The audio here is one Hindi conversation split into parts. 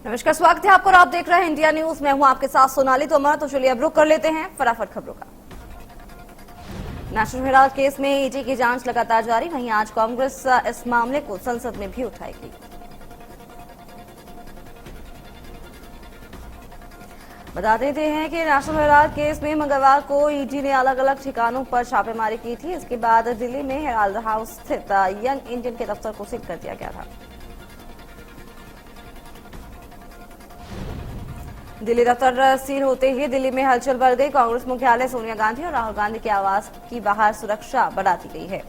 नमस्कार, स्वागत है आपको और आप देख रहे हैं इंडिया न्यूज। मैं हूं आपके साथ सोनाली तोमर। तो चलिए अब रुक कर लेते हैं फटाफट खबरों का। नेशनल हेराल्ड केस में ईडी की जांच लगातार जारी। वहीं आज कांग्रेस इस मामले को संसद में भी उठाएगी। बता देते हैं कि नेशनल हेराल्ड केस में मंगलवार को ईडी ने अलग अलग ठिकानों पर छापेमारी की थी। इसके बाद दिल्ली में हेराल्ड हाउस स्थित यंग इंडियन के दफ्तर को सील कर दिया गया था। दिल्ली दफ्तर सील होते ही दिल्ली में हलचल बढ़ गई। कांग्रेस मुख्यालय सोनिया गांधी और राहुल गांधी के आवास की बाहर सुरक्षा बढ़ा दी गई है।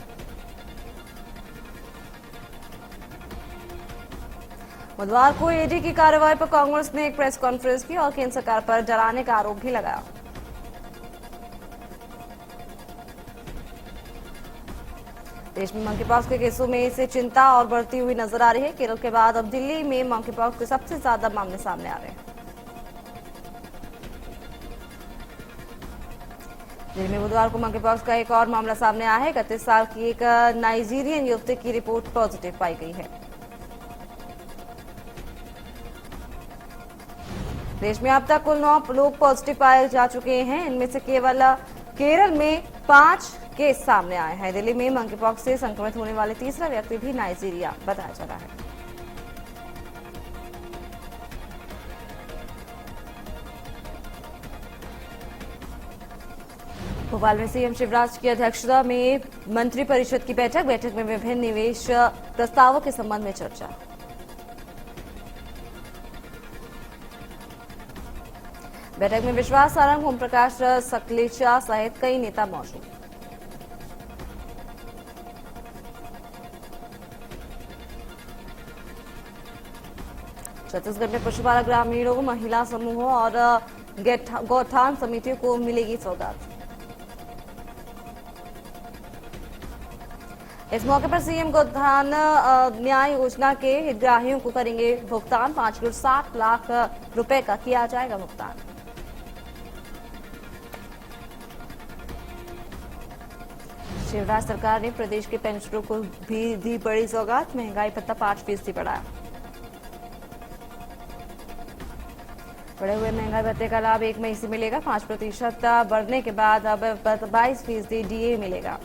बुधवार को ईडी की कार्रवाई पर कांग्रेस ने एक प्रेस कॉन्फ्रेंस की और केंद्र सरकार पर डराने का आरोप भी लगाया। देश में मंकीपॉक्स के केसों में से चिंता और बढ़ती हुई नजर आ रही है। केरल के बाद अब दिल्ली में मंकीपॉक्स के सबसे ज्यादा मामले सामने आ रहे हैं। दिल्ली में बुधवार को मंकीपॉक्स का एक और मामला सामने आया है। 31 साल की एक नाइजीरियन युवती की रिपोर्ट पॉजिटिव पाई गई है। देश में अब तक कुल 9 लोग पॉजिटिव पाए जा चुके हैं। इनमें से केवल केरल में 5 केस सामने आए हैं। दिल्ली में मंकीपॉक्स से संक्रमित होने वाले तीसरा व्यक्ति भी नाइजीरिया बताया जा रहा है। भोपाल में सीएम शिवराज की अध्यक्षता में मंत्रिपरिषद की बैठक में विभिन्न निवेश प्रस्तावों के संबंध में चर्चा। बैठक में विश्वास सारंग, ओम प्रकाश सकलेचा सहित कई नेता मौजूद। छत्तीसगढ़ में पशुपालक ग्रामीणों, महिला समूहों और गौठान समितियों को मिलेगी सौगात। इस मौके पर सीएम गोधान न्याय योजना के हितग्राहियों को करेंगे भुगतान। 5,60,00,000 रुपए का किया जाएगा भुगतान। शिवराज सरकार ने प्रदेश के पेंशनरों को भी दी बड़ी सौगात। महंगाई भत्ता 5% बढ़ाया। बढ़े हुए महंगाई भत्ते का लाभ 1 मई से मिलेगा। 5% बढ़ने के बाद अब 22% डीए मिलेगा।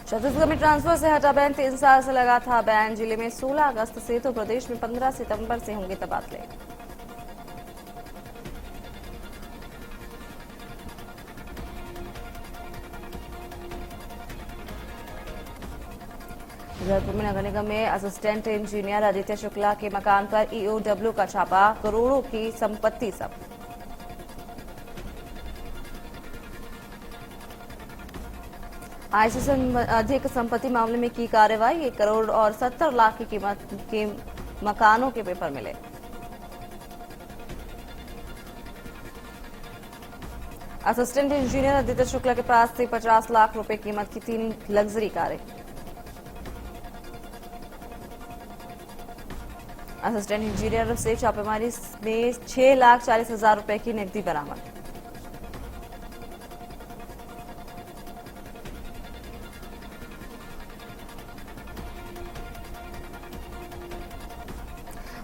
छत्तीसगढ़ में ट्रांसफर से हटा बैन। 3 साल से लगा था बैन। जिले में 16 अगस्त से तो प्रदेश में 15 सितंबर से होंगे तबादले। जयपुर में नगर निगम में असिस्टेंट इंजीनियर आदित्य शुक्ला के मकान पर ईओडब्ल्यू का छापा। करोड़ों की संपत्ति सब। आय से अधिक संपत्ति मामले में की कार्रवाई। 1 करोड़ और 70 लाख की कीमत के मकानों के पेपर मिले। असिस्टेंट इंजीनियर आदित्य शुक्ला के पास से 50 लाख रुपए कीमत की 3 लग्जरी कारें। असिस्टेंट इंजीनियर से छापेमारी में 6,40,000 रुपए की नकदी बरामद।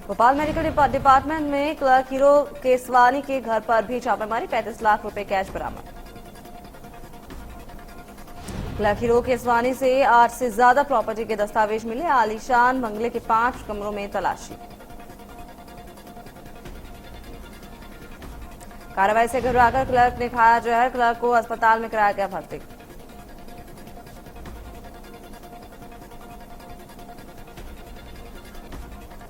भोपाल मेडिकल डिपार्टमेंट में क्लर्क हीरो केसवानी के घर पर भी छापेमारी। 35 लाख रुपए कैश बरामद। क्लर्क हीरो केसवानी से 8 से ज्यादा प्रॉपर्टी के दस्तावेज मिले। आलीशान बंगले के 5 कमरों में तलाशी। कार्रवाई से घबराकर क्लर्क ने खाया जहर। क्लर्क को अस्पताल में कराया गया भर्ती।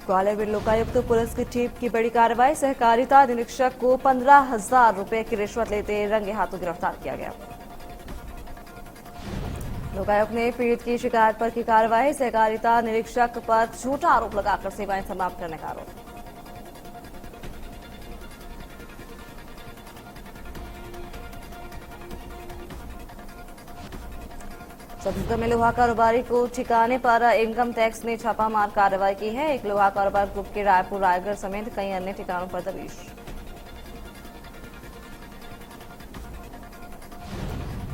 ग्वालियर में लोकायुक्त पुलिस की टीम की बड़ी कार्रवाई। सहकारिता निरीक्षक को 15,000 रुपए की रिश्वत लेते रंगे हाथों गिरफ्तार किया गया। लोकायुक्त ने पीड़ित की शिकायत पर की कार्रवाई। सहकारिता निरीक्षक पर झूठा आरोप लगाकर सेवाएं समाप्त करने का आरोप। छत्तीसगढ़ में लोहा कारोबारी को ठिकाने पर इनकम टैक्स ने छापामार कार्रवाई की है। एक लोहा कारोबार ग्रुप के रायपुर, रायगढ़ समेत कई अन्य ठिकानों पर दबिश।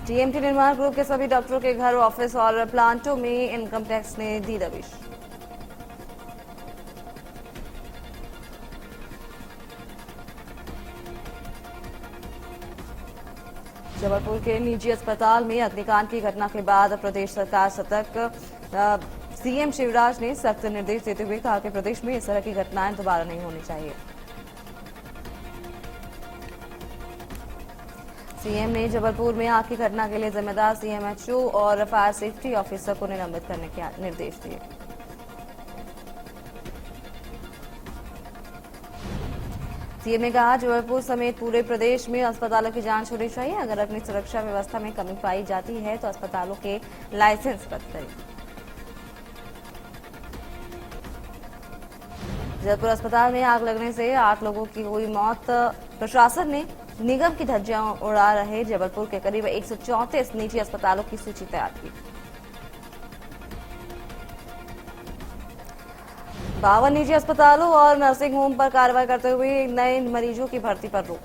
टीएमटी निर्माण ग्रुप के सभी डॉक्टरों के घर, ऑफिस और प्लांटों में इनकम टैक्स ने दी दबिश। जबलपुर के निजी अस्पताल में अग्निकांड की घटना के बाद प्रदेश सरकार सतर्क। सीएम शिवराज ने सख्त निर्देश देते हुए कहा कि प्रदेश में इस तरह की घटनाएं दोबारा नहीं होनी चाहिए। सीएम ने जबलपुर में आग की घटना के लिए जिम्मेदार सीएमएचओ और फायर सेफ्टी ऑफिसर को निलंबित करने के निर्देश दिए। सीएम ने कहा जबलपुर समेत पूरे प्रदेश में अस्पतालों की जांच होनी चाहिए। अगर अग्नि सुरक्षा व्यवस्था में कमी पाई जाती है तो अस्पतालों के लाइसेंस रद्द करें। जबलपुर अस्पताल में आग लगने से 8 लोगों की हुई मौत। प्रशासन ने निगम की धज्जियां उड़ा रहे जबलपुर के करीब 134 निजी अस्पतालों की सूची तैयार की। 52 निजी अस्पतालों और नर्सिंग होम पर कार्रवाई करते हुए नए मरीजों की भर्ती पर रोक।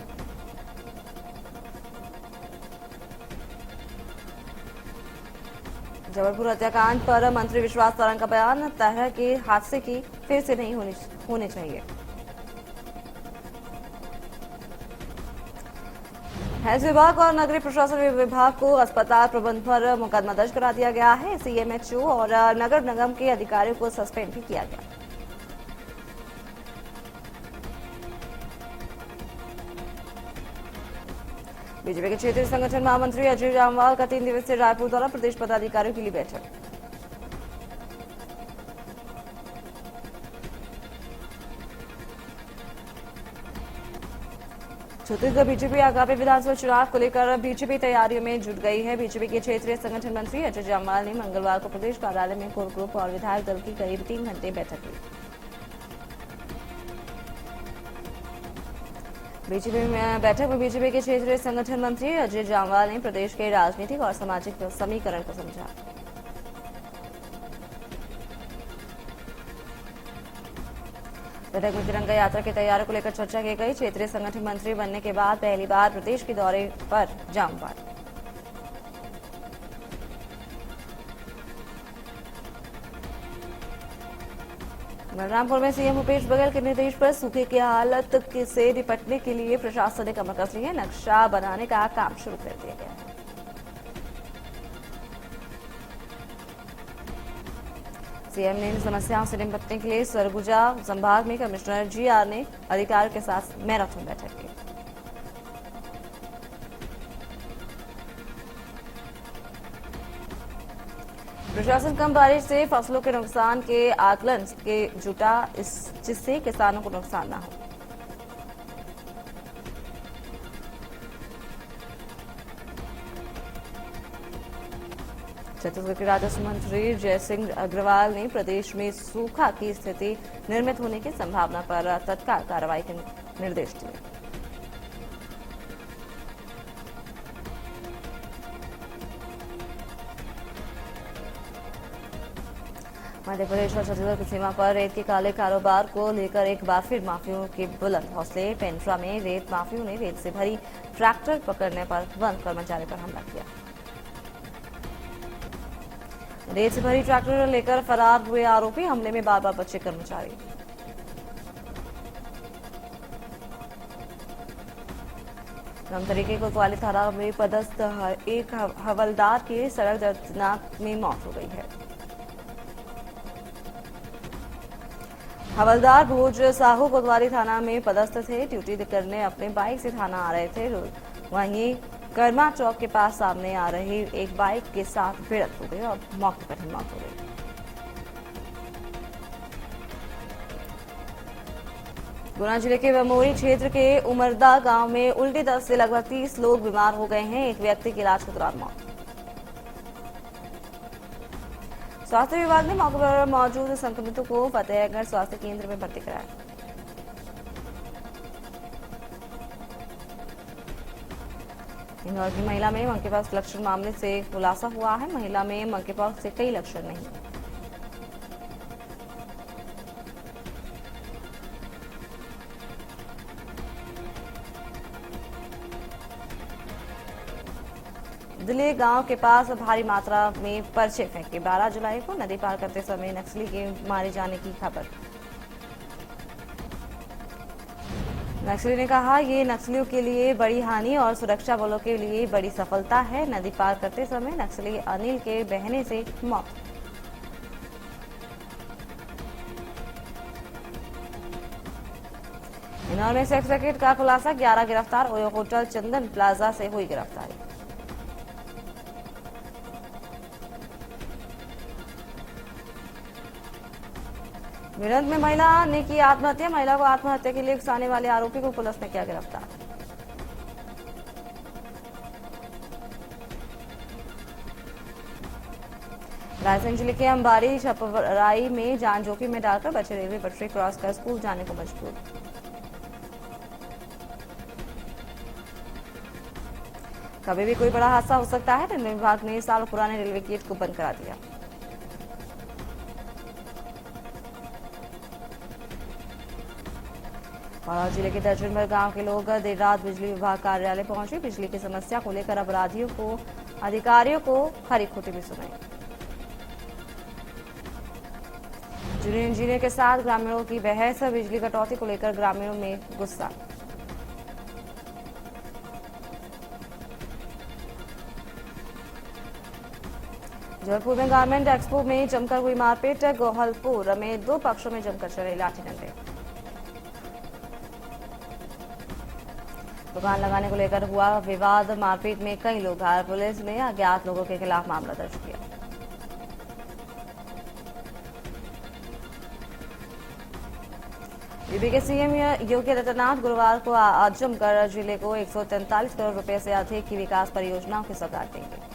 जबलपुर हत्याकांड पर मंत्री विश्वास सारंग का बयान, तरह के हादसे की फिर से नहीं होने चाहिए। हेल्थ विभाग और नगरीय प्रशासन विभाग को अस्पताल प्रबंध पर मुकदमा दर्ज करा दिया गया है। सीएमएचओ और नगर निगम के अधिकारियों को सस्पेंड भी किया गया। बीजेपी के क्षेत्रीय संगठन महामंत्री अजय जामवाल का 3 दिवसीय रायपुर दौरा, प्रदेश पदाधिकारियों के लिए बैठक। छत्तीसगढ़ बीजेपी आगामी विधानसभा चुनाव को लेकर बीजेपी तैयारियों में जुट गई है। बीजेपी के क्षेत्रीय संगठन मंत्री अजय जामवाल ने मंगलवार को प्रदेश कार्यालय में कोर ग्रुप और विधायक दल की करीब 3 घंटे बैठक की। बीजेपी में बैठक में बीजेपी के क्षेत्रीय संगठन मंत्री अजय जामवाल ने प्रदेश के राजनीतिक और सामाजिक समीकरण को समझा। बैठक में तिरंगा यात्रा की तैयारियों को लेकर चर्चा की गई। क्षेत्रीय संगठन मंत्री बनने के बाद पहली बार प्रदेश के दौरे पर जामवाल। बलरामपुर में सीएम भूपेश बघेल के निर्देश पर सूखे की हालत से निपटने के लिए प्रशासन ने कमर कस ली है। नक्शा बनाने का काम शुरू कर दिया गया है। सीएम ने इन समस्याओं से निपटने के लिए सरगुजा संभाग में कमिश्नर जीआर ने अधिकारियों के साथ मैराथन बैठक की। प्रशासन कम बारिश से फसलों के नुकसान के आकलन के जुटा, जिससे किसानों को नुकसान न हो। छत्तीसगढ़ के राजस्व मंत्री जयसिंह अग्रवाल ने प्रदेश में सूखा की स्थिति निर्मित होने की संभावना पर तत्काल कार्रवाई के निर्देश दिए। मध्य प्रदेश और छत्तीसगढ़ की सीमा पर रेत के काले कारोबार को लेकर एक बार फिर माफियाओं के बुलंद हौसले। पेंड्रा में रेत माफियाओं ने रेत से भरी ट्रैक्टर पकड़ने पर वन कर्मचारी पर हमला किया। रेत से भरी ट्रैक्टर लेकर फरार हुए आरोपी, हमले में बार-बार बचे कर्मचारी। तरीके कोतवाली थाना में पदस्थ एक हवलदार की सड़क दर्दनाक में मौत हो गई है। हवलदार भोज साहू कोतवाली थाना में पदस्थ थे। ड्यूटी करने अपने बाइक से थाना आ रहे थे। वहीं कर्मा चौक के पास सामने आ रही एक बाइक के साथ भिड़ंत हो गई और मौके पर ही मौत हो गई। गुना जिले के बमोरी क्षेत्र के उमरदा गांव में उल्टी दस्त से लगभग 30 लोग बीमार हो गए हैं। एक व्यक्ति की इलाज के दौरान मौत। स्वास्थ्य विभाग ने मौके पर मौजूद संक्रमितों को फतेहगढ़ स्वास्थ्य केंद्र में भर्ती कराया। इंदौर की महिला में मंकीपॉक्स लक्षण मामले से खुलासा हुआ है। महिला में मंकीपॉक्स से कई लक्षण नहीं। दिल्ली गांव के पास भारी मात्रा में पर्चे फेंके। 12 जुलाई को नदी पार करते समय नक्सली के मारे जाने की खबर। नक्सली ने कहा, ये नक्सलियों के लिए बड़ी हानि और सुरक्षा बलों के लिए बड़ी सफलता है। नदी पार करते समय नक्सली अनिल के बहने से मौत। इंदौर में सेक्स रैकेट का खुलासा। 11 गिरफ्तार। ओयो होटल चंदन प्लाजा से हुई गिरफ्तारी। मेरठ में महिला ने की आत्महत्या। महिला को आत्महत्या के लिए उकसाने वाले आरोपी को पुलिस ने किया गिरफ्तार। रायसेन जिले के अंबारी छपराई में जान जोखिम में डालकर बच्चे रेलवे पटरी क्रॉस कर स्कूल जाने को मजबूर। कभी भी कोई बड़ा हादसा हो सकता है। रेलवे विभाग ने सालों पुराने रेलवे गेट को बंद करा दिया। बालोद जिले के दर्जन भर गांव के लोग देर रात बिजली विभाग कार्यालय पहुंचे। बिजली की समस्या को लेकर अधिकारियों को खरी खोटी भी सुनाई। जूनियर इंजीनियर के साथ ग्रामीणों की बहस। बिजली कटौती को लेकर ग्रामीणों में गुस्सा। जबलपुर में गारमेंट एक्सपो में जमकर हुई मारपीट। गोहलपुर में 2 पक्षों में जमकर चले लाठी डंडे। दुकान लगाने को लेकर हुआ विवाद। मारपीट में कई लोग घायल। पुलिस ने अज्ञात लोगों के खिलाफ मामला दर्ज किया। यूपी के सीएम योगी आदित्यनाथ गुरुवार को आजमगढ़ जिले को 143 करोड़ रुपए से अधिक की विकास परियोजनाओं की सौगात देंगे।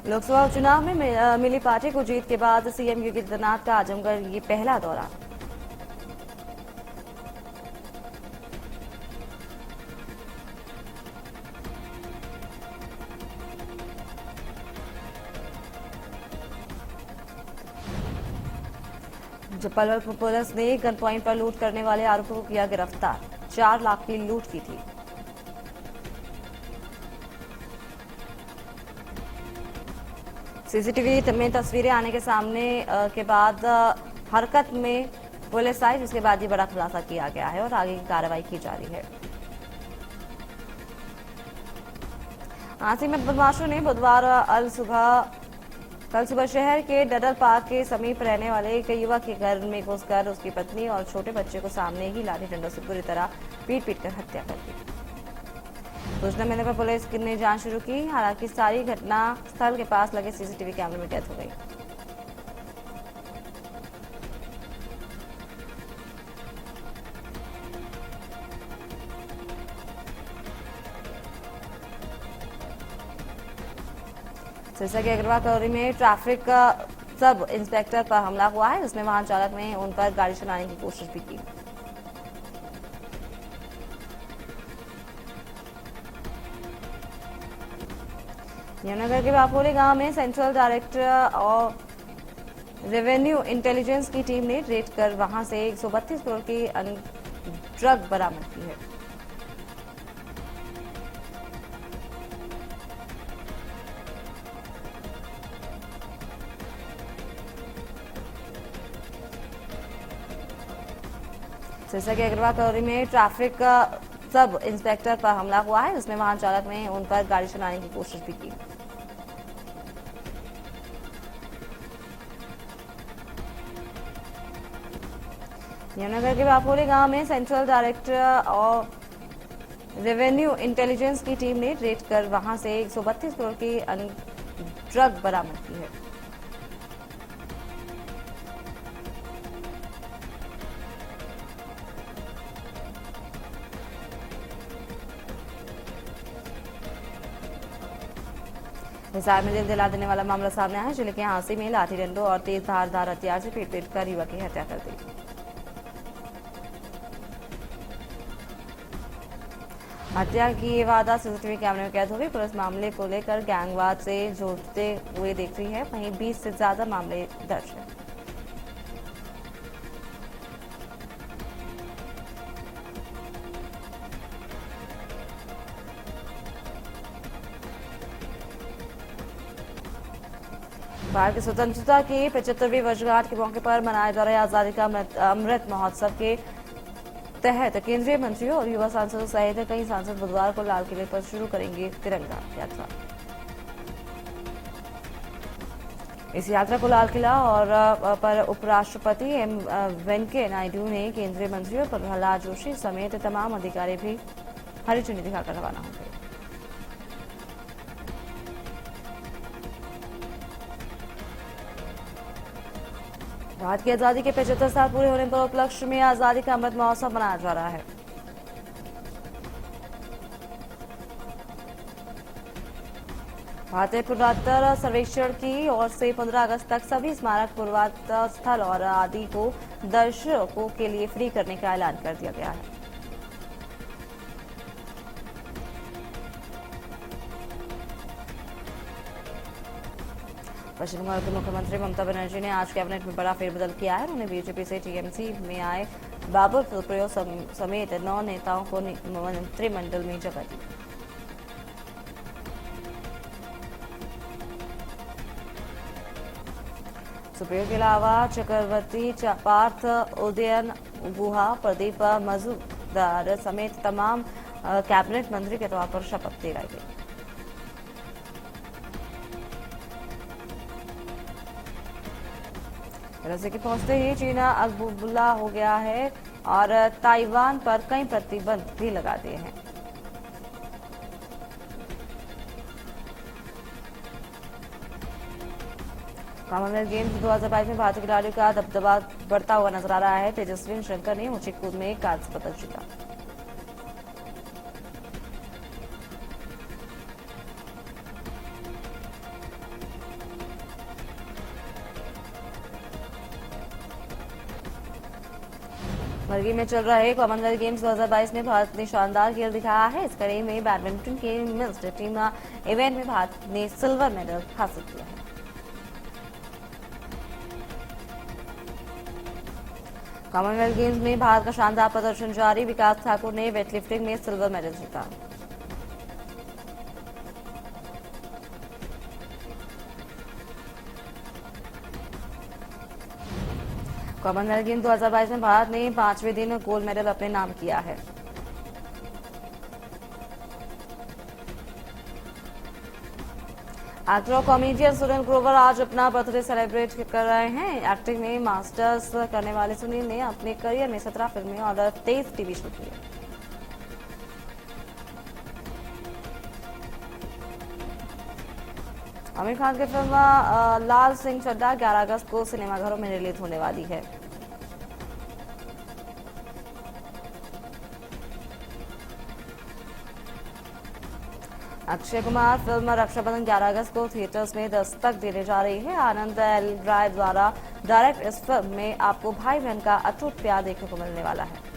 लोकसभा चुनाव में मिली पार्टी को जीत के बाद सीएम योगी आदित्यनाथ का आजमगढ़ ये पहला दौरा। जबलपुर पुलिस ने गन पॉइंट पर लूट करने वाले आरोपी को किया गिरफ्तार। 4 लाख की लूट की थी। सीसीटीवी में तस्वीरें आने के सामने के बाद हरकत में पुलिस आई, जिसके बाद ये बड़ा खुलासा किया गया है और आगे की कार्रवाई की जा रही है। आंसी में बदमाशों ने बुधवार कल सुबह शहर के डडल पार्क के समीप रहने वाले एक युवक के घर में घुसकर उसकी पत्नी और छोटे बच्चे को सामने ही लाठी डंडों से बुरी तरह पीट कर हत्या कर दी। सूचना मिलने पर पुलिस ने जांच शुरू की। हालांकि सारी घटना स्थल के पास लगे सीसीटीवी कैमरे में कैद हो गई। सिरसा के अग्रवाल कॉलोनी में ट्रैफिक सब इंस्पेक्टर पर हमला हुआ है, जिसमें वाहन चालक ने उन पर गाड़ी चलाने की कोशिश भी की। यमुनानगर के बापोली गांव में सेंट्रल डायरेक्टर और रेवेन्यू इंटेलिजेंस की टीम ने रेड कर वहां से 132 करोड़ की ड्रग बरामद की है। सिरसा के अग्रवाल कॉलोनी में ट्रैफिक सब इंस्पेक्टर पर हमला हुआ है, जिसमें वाहन चालक ने उन पर गाड़ी चलाने की कोशिश भी की। यमुनानगर के बापोली गांव में सेंट्रल डायरेक्टर और रेवेन्यू इंटेलिजेंस की टीम ने रेड कर वहां से 132 करोड़ की ड्रग बरामद की है। हिसार में दिल दिला देने वाला मामला सामने आया है। जिले के हांसी में लाठी डंडों और तेज धारदार हथियार से पीट कर युवक की हत्या कर दी। हत्या की ये वारदात सीसीटीवी कैमरे में कैद हो गई। पुलिस मामले को लेकर गैंगवार से जोड़ते हुए देख रही है। वहीं 20 से ज्यादा मामले दर्ज हैं। भारत की स्वतंत्रता की 75वीं वर्षगांठ के मौके पर मनाए जा रहे आजादी का अमृत महोत्सव के तहत केंद्रीय मंत्रियों और युवा सांसदों सहित कई सांसद बुधवार को लाल किले पर शुरू करेंगे तिरंगा यात्रा। इस यात्रा को लाल किला और पर उपराष्ट्रपति एम वेंकैया नायडू ने केंद्रीय मंत्रियों प्रहलाद जोशी समेत तमाम अधिकारी भी हरी झंडी दिखाकर रवाना होंगे। भारत की आजादी के 75 साल पूरे होने पर उपलक्ष्य में आजादी का अमृत महोत्सव मनाया जा रहा है। भारतीय पुरातत्व सर्वेक्षण की ओर से 15 अगस्त तक सभी स्मारक पुरातत्व स्थल और आदि को दर्शकों के लिए फ्री करने का ऐलान कर दिया गया है। पश्चिम बंगाल के मुख्यमंत्री ममता बनर्जी ने आज कैबिनेट में बड़ा फेरबदल किया है। उन्होंने बीजेपी से टीएमसी में आए बाबुल सुप्रियो समेत 9 नेताओं को मंत्रिमंडल में जगह दी। सुप्रियो के अलावा चक्रवर्ती पार्थ उदयन गुहा प्रदीप मजूमदार समेत तमाम कैबिनेट मंत्री के तौर पर शपथ दिलाई गई। रस्सी के पहुंचते ही चीन अकबुल्ला हो गया है और ताइवान पर कई प्रतिबंध भी लगा दिए हैं। कॉमनवेल्थ गेम्स 2022 में भारतीय खिलाड़ियों का दबदबा बढ़ता हुआ नजर आ रहा है। तेजस्वी शंकर ने ऊंची कूद में कांस्य पदक जीता। मरगी में चल रहे कॉमनवेल्थ गेम्स 2022 में भारत ने शानदार खेल दिखाया है। इस कड़ी में बैडमिंटन के मिक्स्ड टीम इवेंट में भारत ने सिल्वर मेडल हासिल किया है। कॉमनवेल्थ गेम्स में भारत का शानदार प्रदर्शन जारी। विकास ठाकुर ने वेटलिफ्टिंग में सिल्वर मेडल जीता। कॉमनवेल्थ गेम्स 2022 में भारत ने 5वें दिन गोल्ड मेडल अपने नाम किया है। एक्टर और कॉमेडियन सुनील ग्रोवर आज अपना बर्थडे सेलिब्रेट कर रहे हैं। एक्टिंग में मास्टर्स करने वाले सुनील ने अपने करियर में 17 फिल्में और 23 टीवी शो किए। आमिर खान की फिल्म लाल सिंह चड्ढा 11 अगस्त को सिनेमाघरों में रिलीज होने वाली है। अक्षय कुमार फिल्म रक्षाबंधन 11 अगस्त को थिएटर्स में दस्तक देने जा रही है। आनंद एल राय द्वारा डायरेक्ट इस फिल्म में आपको भाई बहन का अटूट प्यार देखने को मिलने वाला है।